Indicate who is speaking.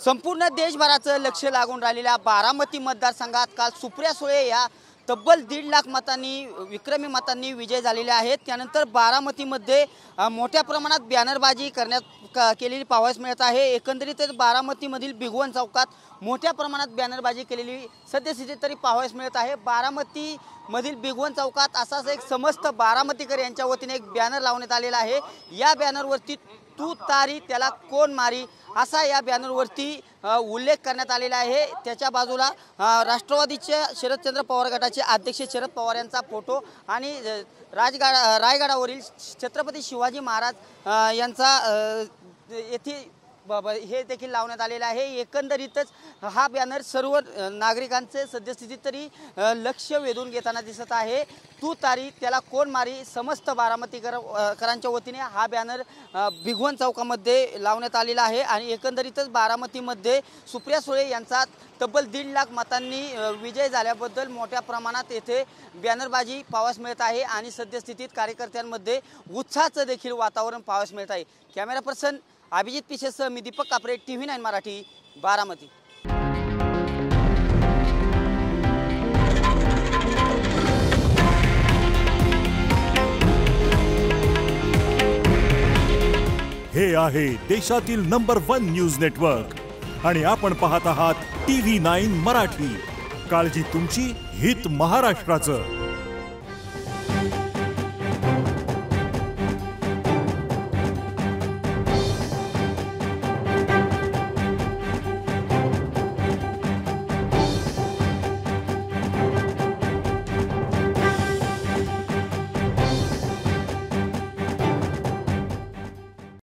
Speaker 1: संपूर्ण देशभराचं लक्ष लागून राहिलेल्या बारामती मतदारसंघात काल सुप्रिया सुळे या तब्बल 1.5 लाख मतांनी विक्रमी मतांनी विजय झालेले आहेत। त्यानंतर बारामतीमध्ये मोठ्या प्रमाणात बॅनरबाजी केलेली पाहावयास मिळत आहे। एकंदरीतच बारामतीमधील भिगवण चौकात मोठ्या प्रमाणात बॅनरबाजी केलेली सद्यस्थितीत तरी पाहावयास मिळत आहे। बारामतीमधील भिगवण चौकात असाच एक समस्त बारामतीकर यांच्या वतीने एक बॅनर लावण्यात आलेला आहे। या बॅनरवरती तू तारी त्याला कोण मारी असा या बॅनरवरती उल्लेख करण्यात आलेला आहे। त्याच्या बाजूला राष्ट्रवादीचे शरदचंद्र पवार गटाचे अध्यक्ष शरद पवार यांचा फोटो आणि रायगडावरील छत्रपती शिवाजी महाराज यांचा येथे हे देखील लावण्यात आलेला आहे। एकंदरीतच हा बॅनर सर्व नागरिकांचे सद्यस्थितीत तरी लक्ष वेधून घेताना दिसत आहे। तू तारी त्याला कोण मारी समस्त बारामतीकरांच्या वतीने हा बॅनर भिगवण चौकामध्ये लावण्यात आलेला आहे। आणि एकंदरीतच बारामतीमध्ये सुप्रिया सुळे यांचा तब्बल 1.5 लाख मतांनी विजय झाल्याबद्दल मोठ्या प्रमाणात येथे बॅनरबाजी पाहावयास मिळत आहे आणि सद्यस्थितीत कार्यकर्त्यांमध्ये उत्साहाचं देखील वातावरण पाहावयास मिळत आहे। कॅमेरा पर्सन अभिजित पिशेसह मी दीपक कापरे, TV9 मराठी, बारामती।
Speaker 2: हे आहे देशातील नंबर 1 न्यूज नेटवर्क आणि आपण पाहत आहात TV9 मराठी। काळजी तुमची, हित महाराष्ट्राचं।